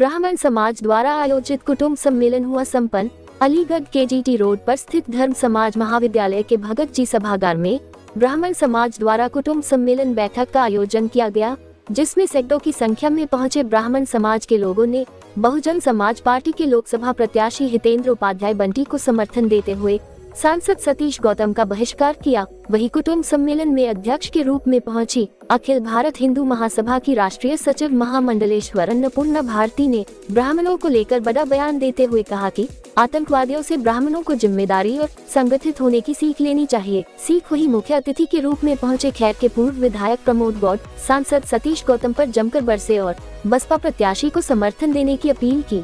ब्राह्मण समाज द्वारा आयोजित कुटुंब सम्मेलन हुआ संपन्न। अलीगढ़ केजीटी रोड पर स्थित धर्म समाज महाविद्यालय के भगत जी सभागार में ब्राह्मण समाज द्वारा कुटुंब सम्मेलन बैठक का आयोजन किया गया, जिसमें सैकड़ों की संख्या में पहुंचे ब्राह्मण समाज के लोगों ने बहुजन समाज पार्टी के लोकसभा प्रत्याशी हितेंद्र उपाध्याय बंटी को समर्थन देते हुए सांसद सतीश गौतम का बहिष्कार किया। वही कुटुंब सम्मेलन में अध्यक्ष के रूप में पहुंची अखिल भारत हिंदू महासभा की राष्ट्रीय सचिव महामंडलेश्वर अन्नपूर्णा भारती ने ब्राह्मणों को लेकर बड़ा बयान देते हुए कहा कि आतंकवादियों से ब्राह्मणों को जिम्मेदारी और संगठित होने की सीख लेनी चाहिए। सीख हुई मुख्य अतिथि के रूप में पहुंचे खैर के पूर्व विधायक प्रमोद गौड़, सांसद सतीश गौतम पर जमकर बरसे और बसपा प्रत्याशी को समर्थन देने की अपील की।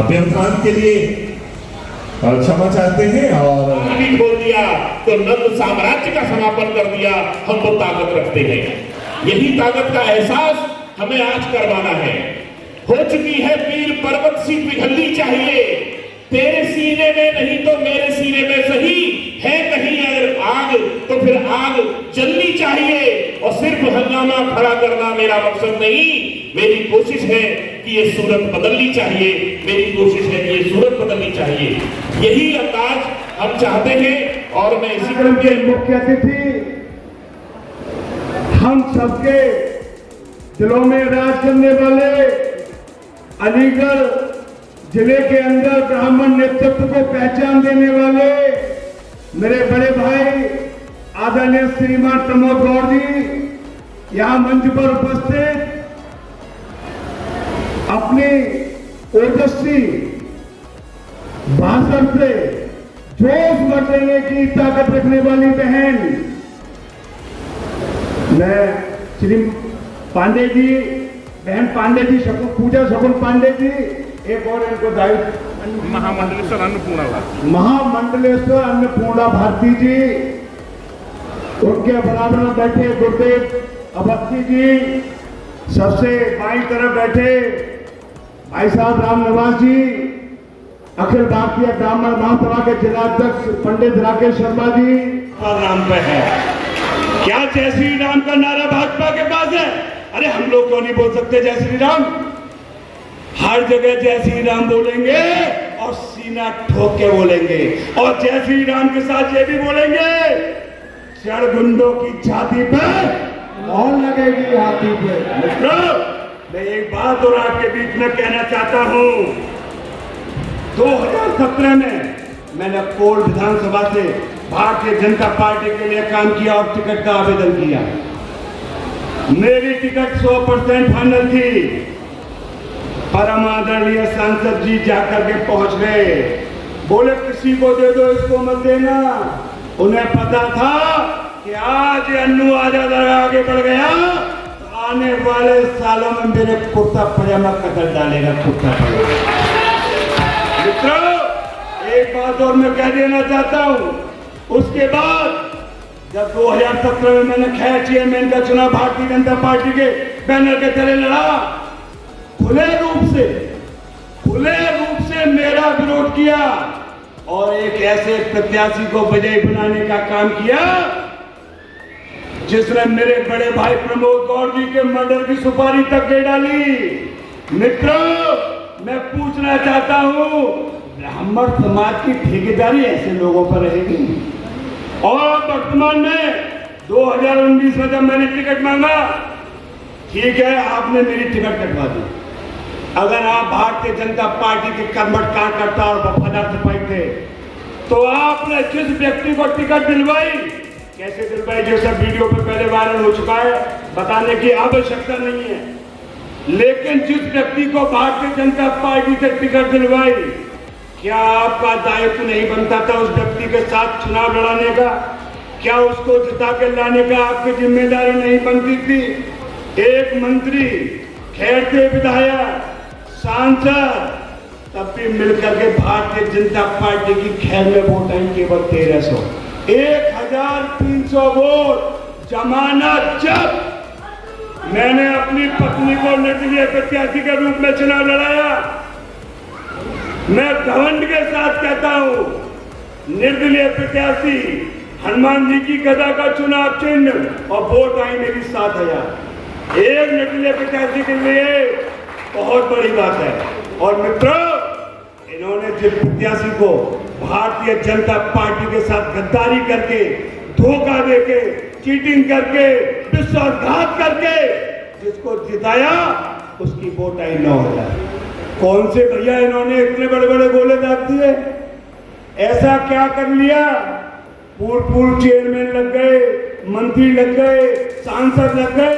व्यवधान के लिए क्षमा चाहते हैं और खोल दिया तो नंद साम्राज्य का समापन कर दिया। हम तो ताकत रखते हैं, यही ताकत का एहसास हमें आज करवाना है। हो चुकी है पीर पर्वत सी पिघलनी चाहिए, तेरे सीने में नहीं तो मेरे सीने में सही है कहीं अगर आग तो फिर आग जलनी चाहिए। और सिर्फ हंगामा खड़ा करना मेरा मकसद नहीं, मेरी कोशिश है कि ये सूरत बदलनी चाहिए, मेरी कोशिश है कि ये सूरत बदलनी चाहिए। यही अंदाज हम चाहते हैं। और मैं इसी क्रम के मुख्य अतिथि हम सबके दिलों में राज करने वाले अलीगढ़ जिले के अंदर ब्राह्मण नेतृत्व को पहचान देने वाले मेरे बड़े भाई आदरणीय श्रीमान प्रमोद गौड़ जी यहां मंच पर उपस्थित अपनी ओजस्वी भाषण से जोश भर देने की ताकत रखने वाली बहन मैं श्री पांडे जी, बहन पांडे जी, पूजा शकुन पांडे जी, एक और इनको दायित्व महामंडलेश्वर अन्नपूर्णा भारती जी, उनके बराबर में बैठे गुरुदेव अवस्थी जी, सबसे बाईं तरफ बैठे भाई साहब राम निवास जी, अखिल भारतीय ब्राह्मण महासभा के जिलाध्यक्ष पंडित राकेश शर्मा जी। नाम पे है क्या जय श्री राम का नारा भाजपा के पास है? अरे हम लोग क्यों नहीं बोल सकते जय श्री राम? हर जगह जय श्री राम बोलेंगे और सीना ठोक के बोलेंगे, और जय श्री राम के साथ ये भी बोलेंगे चढ़ गुंडों की छाती पर और लगेगी हाथी पे। मित्रों, मैं एक बात और आपके बीच में कहना चाहता हूं। 2017 में मैंने कोल विधानसभा से भारतीय जनता पार्टी के लिए काम किया और टिकट का आवेदन किया। मेरी टिकट 100% फाइनल थी, परम आदरणीय सांसद जी जाकर के पहुंच गए, बोले किसी को दे दो, इसको मत देना। उन्हें पता था कि आज अन्नू आजाद आगे बढ़ गया तो आने वाले सालों में मेरे कुर्ता पजामा कतर डालेगा, कुर्ता पजामा। मित्रों, एक बात और मैं कह देना चाहता हूं। उसके बाद जब 2017 में मैंने खैर चेयरमैन का चुनाव भारतीय जनता पार्टी के बैनर के तले लड़ा, खुले रूप से मेरा विरोध किया और एक ऐसे प्रत्याशी को विजयी बनाने का काम किया जिसने मेरे बड़े भाई प्रमोद गौड़ जी के मर्डर की सुपारी तक दे डाली। मित्रों, मैं पूछना चाहता हूं, ब्राह्मण समाज की ठेकेदारी ऐसे लोगों पर रहेगी? और वर्तमान में 2019 में जब मैंने टिकट मांगा, ठीक है आपने मेरी टिकट कटवा दी। अगर आप भारतीय जनता पार्टी के कर्मठ कार्यकर्ता और वफादार सिपाही थे तो आपने जिस व्यक्ति को टिकट दिलवाई, कैसे दिलवाई, जो सब वीडियो पे पहले वायरल हो चुका है, बताने की आवश्यकता नहीं है। लेकिन जिस व्यक्ति को भारतीय जनता पार्टी से टिकट दिलवाई, क्या आपका दायित्व नहीं बनता था उस व्यक्ति के साथ चुनाव लड़ाने का? क्या उसको जिता के लाने का आपकी जिम्मेदारी नहीं बनती थी? एक मंत्री, खैरते विधायक, सांसद, तब भी मिलकर के भारतीय जनता पार्टी की खैर में वोट आई केवल 1300। 6300 वोट जमानत जब्त। मैंने अपनी पत्नी को निर्दलीय प्रत्याशी के रूप में चुनाव लड़ाया। मैं घमंड के साथ कहता हूं, निर्दलीय प्रत्याशी हनुमान जी की गदा का चुनाव चिन्ह और वोट आई मेरी 7000। एक निर्दलीय प्रत्याशी के लिए बहुत बड़ी बात है। और मित्रों, इन्होंने जिस प्रत्याशी को भारतीय जनता पार्टी के साथ गद्दारी करके, धोखा देके, चीटिंग करके, विश्वासघात करके जिसको जिताया, उसकी वोट आई 9000। कौन से भैया इन्होंने इतने बड़े बड़े गोले दाग दिए? ऐसा क्या कर लिया? पूर्व चेयरमैन लग गए, मंत्री लग गए, सांसद लग गए,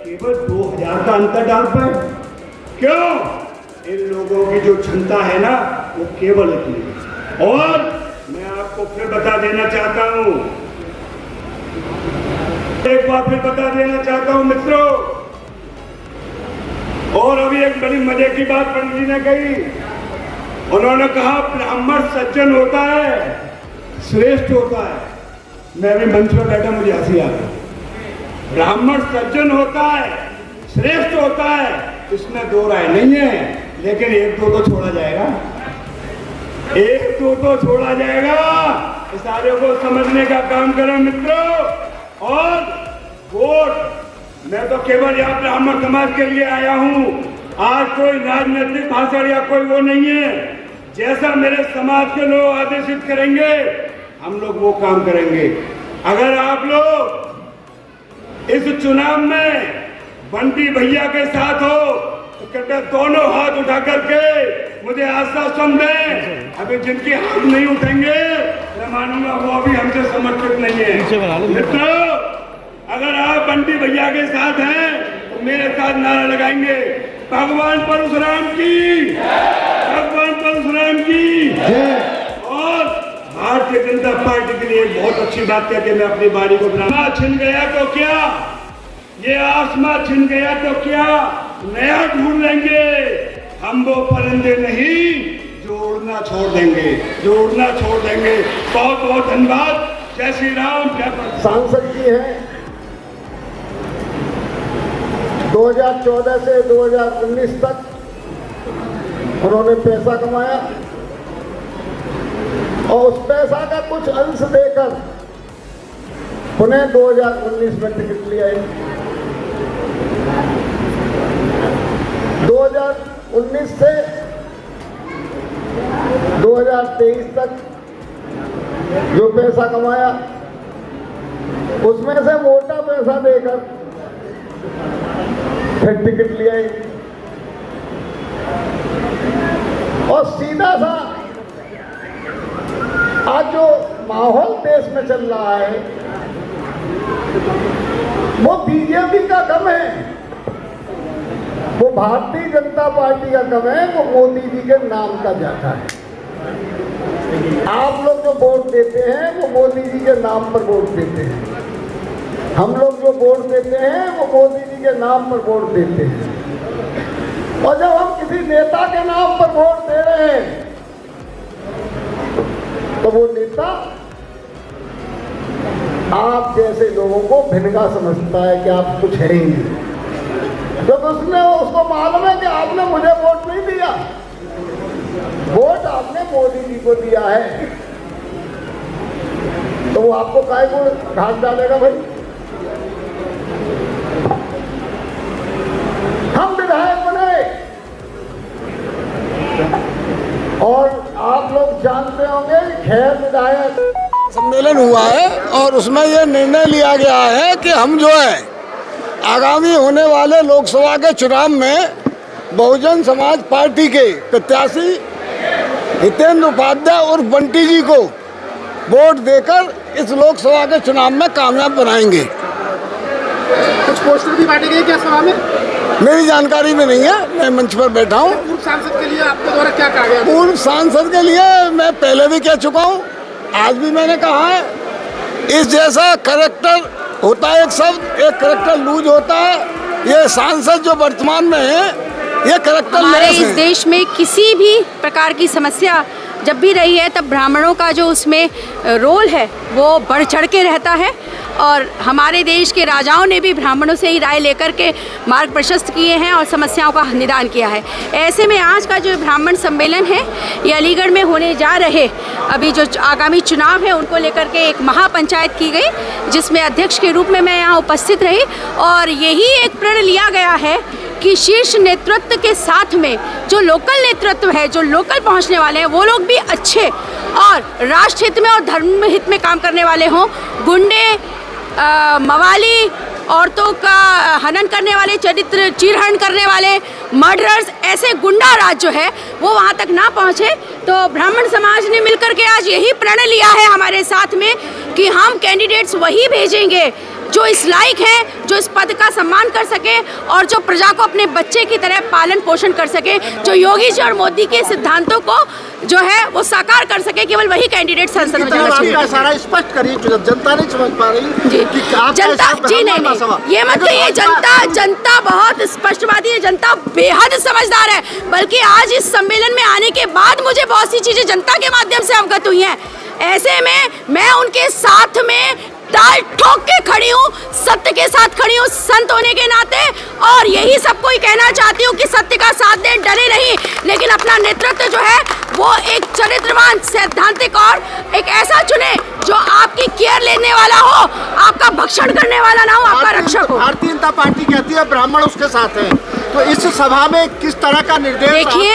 केवल 2000 का अंतर डाल पाए। क्यों? इन लोगों की जो क्षमता है ना, वो केवल इतनी। और मैं आपको फिर बता देना चाहता हूं, एक बार फिर बता देना चाहता हूं मित्रों, और अभी एक बड़ी मजे की बात पंडित जी ने कही। उन्होंने कहा ब्राह्मण सज्जन होता है, श्रेष्ठ होता है। मैं भी मंच पर बैठा, मुझे हंसी आ गई। ब्राह्मण सज्जन होता है, श्रेष्ठ होता है, इसमें दो राय नहीं है। लेकिन एक दो तो छोड़ा जाएगा, एक दो तो छोड़ा जाएगा। इशारे को समझने का काम करें मित्रों। और वोट मैं तो केवल यहाँ ब्राह्मण समाज के लिए आया हूँ। आज कोई राजनीतिक भाषण या कोई वो नहीं है। जैसा मेरे समाज के लोग आदेशित करेंगे, हम लोग वो काम करेंगे। अगर आप लोग इस चुनाव में बंटी भैया के साथ हो तो कृपया दोनों हाथ उठा करके मुझे आश्वासन दें। अभी जिनके हाथ नहीं उठेंगे, मैं मानूंगा वो अभी हमसे समर्पित नहीं है। मित्रों, अगर आप बंटी भैया के साथ हैं तो मेरे साथ नारा लगाएंगे, भगवान परशुराम की, भगवान परशुराम की। और भारतीय जनता पार्टी के लिए बहुत अच्छी बात कहते मैं अपनी बारी को बना। छिन गया तो क्या, ये आसमां छिन गया तो क्या, नया ढूंढ लेंगे। हम वो परिंदे नहीं जो उड़ना छोड़ देंगे, जो उड़ना छोड़ देंगे। बहुत बहुत धन्यवाद। जय श्री राम, जय प्रभु। सांसद जी हैं, 2014 से 2019 तक उन्होंने पैसा कमाया और उस पैसा का कुछ अंश देकर पुनः 2019 में टिकट लिया है। 2019 से 2023 तक जो पैसा कमाया, उसमें से मोटा पैसा देकर फिर टिकट लिया है। और सीधा सा आज जो माहौल देश में चल रहा है वो बीजेपी का कम है, वो भारतीय जनता पार्टी का कम है, वो मोदी जी के नाम का ज्यादा है। आप लोग जो वोट देते हैं वो मोदी जी के नाम पर वोट देते हैं। हम लोग जो वोट देते हैं वो मोदी जी के नाम पर वोट देते हैं। और जब हम किसी नेता के नाम पर वोट दे रहे हैं तो वो नेता आप जैसे लोगों को भिनगा समझता है कि आप कुछ है ही नहीं। जब उसको मालूम है कि आपने मुझे वोट नहीं दिया, वोट आपने मोदी जी को दिया है, तो वो आपको काहे को घाट डालेगा भाई। हम विधायक बने और आप लोग जानते होंगे खैर विधायक सम्मेलन हुआ है और उसमें ये निर्णय लिया गया है कि हम जो है आगामी होने वाले लोकसभा के चुनाव में बहुजन समाज पार्टी के प्रत्याशी हितेंद्र उपाध्याय और बंटी जी को वोट देकर इस लोकसभा के चुनाव में कामयाब बनाएंगे। कुछ पोस्टर भी बांटे गए क्या सभा में? मेरी जानकारी में नहीं है, मैं मंच पर बैठा हूँ। पूर्व सांसद के लिए आपके द्वारा क्या कहा गया? पूर्व सांसद के लिए मैं पहले भी कह चुका हूँ, आज भी मैंने कहा है, इस जैसा करेक्टर होता है, एक शब्द एक करेक्टर लूज होता है। ये सांसद जो वर्तमान में है ये करेक्टर हमारे इस देश में किसी भी प्रकार की समस्या जब भी रही है तब ब्राह्मणों का जो उसमें रोल है वो बढ़ चढ़ के रहता है और हमारे देश के राजाओं ने भी ब्राह्मणों से ही राय लेकर के मार्ग प्रशस्त किए हैं और समस्याओं का निदान किया है। ऐसे में आज का जो ब्राह्मण सम्मेलन है ये अलीगढ़ में होने जा रहे अभी जो आगामी चुनाव है उनको लेकर के एक महापंचायत की गई, जिसमें अध्यक्ष के रूप में मैं यहाँ उपस्थित रही और यही एक प्रण लिया गया है कि शीर्ष नेतृत्व के साथ में जो लोकल नेतृत्व है, जो लोकल पहुंचने वाले हैं, वो लोग भी अच्छे और राष्ट्र हित में और धर्म हित में काम करने वाले हों। गुंडे, मवाली, औरतों का हनन करने वाले, चरित्र चीरहरण करने वाले, मर्डरर्स, ऐसे गुंडा राज जो है वो वहाँ तक ना पहुँचे। तो ब्राह्मण समाज ने मिलकर के आज यही प्रण लिया है हमारे साथ में कि हम कैंडिडेट्स वही भेजेंगे जो इस लायक है, जो इस पद का सम्मान कर सके और जो प्रजा को अपने बच्चे की तरह पालन पोषण कर सके, जो योगी जी और मोदी के सिद्धांतों को जो है वो साकार कर सके। केवल वही कैंडिडेट संसद में जाना चाहिए। सारा स्पष्ट करिए, जनता नहीं समझ पा रही जी कि जनता जी नहीं, ये मत कहिए जनता बहुत स्पष्टवादी है, जनता बेहद समझदार है। बल्कि आज इस सम्मेलन में आने के बाद मुझे बहुत सी चीजें जनता के माध्यम से अवगत हुई हैं। ऐसे में मैं उनके साथ में ताल ठोक के खड़ी हूँ, सत्य के साथ खड़ी हूँ संत होने के नाते, और यही सबको ही कहना चाहती हूँ कि सत्य का साथ दें, डरे नहीं, लेकिन अपना नेतृत्व जो है वो एक चरित्रवान, सैद्धांतिक और एक ऐसा चुने जो आपकी केयर लेने वाला हो, आपका भक्षण करने वाला ना हो, आपका रक्षक हो। भारतीय जनता पार्टी कहती है ब्राह्मण उसके साथ है, तो इस सभा में किस तरह का निर्देश? देखिए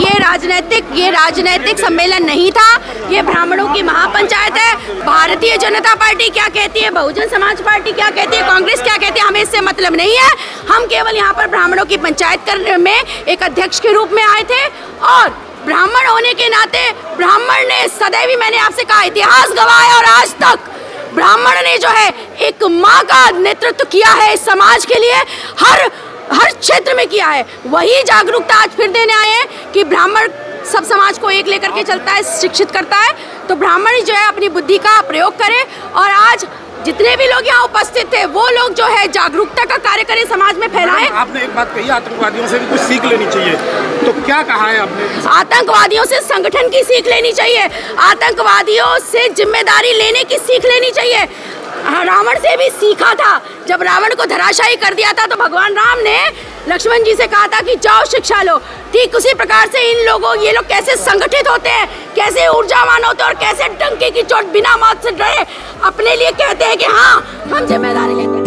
ये राजनीतिक सम्मेलन नहीं था, ये ब्राह्मणों की महापंचायत है। भारतीय जनता पार्टी क्या कहती है, बहुजन समाज पार्टी क्या कहती है, कांग्रेस क्या कहती है, हमें इससे मतलब नहीं है। हम केवल यहाँ पर ब्राह्मणों की पंचायत करने में एक अध्यक्ष के रूप में आए थे और ब्राह्मण होने के नाते ब्राह्मण ने सदैव ही, मैंने आपसे कहा, इतिहास गवाह है और आज तक ब्राह्मण ने जो है एक माँ का नेतृत्व किया है इस समाज के लिए, हर क्षेत्र में किया है। वही जागरूकता आज फिर देने आए हैं कि ब्राह्मण सब समाज को एक लेकर के चलता है, शिक्षित करता है। तो ब्राह्मण जो है अपनी बुद्धि का प्रयोग करे और आज जितने भी लोग यहाँ उपस्थित थे वो लोग जो है जागरूकता का कार्य करें, समाज में फैलाएं। आपने एक बात कही, आतंकवादियों से भी कुछ सीख लेनी चाहिए, तो क्या कहा है आपने? आतंकवादियों से संगठन की सीख लेनी चाहिए, आतंकवादियों से जिम्मेदारी लेने की सीख लेनी चाहिए। रावण से भी सीखा था, जब रावण को धराशायी कर दिया था तो भगवान राम ने लक्ष्मण जी से कहा था कि जाओ शिक्षा लो। ठीक उसी प्रकार से ये लोग कैसे संगठित होते हैं, कैसे ऊर्जावान होते हैं और कैसे डंके की चोट बिना मौत से डरे अपने लिए कहते हैं कि हाँ हम जिम्मेदारी लेते हैं।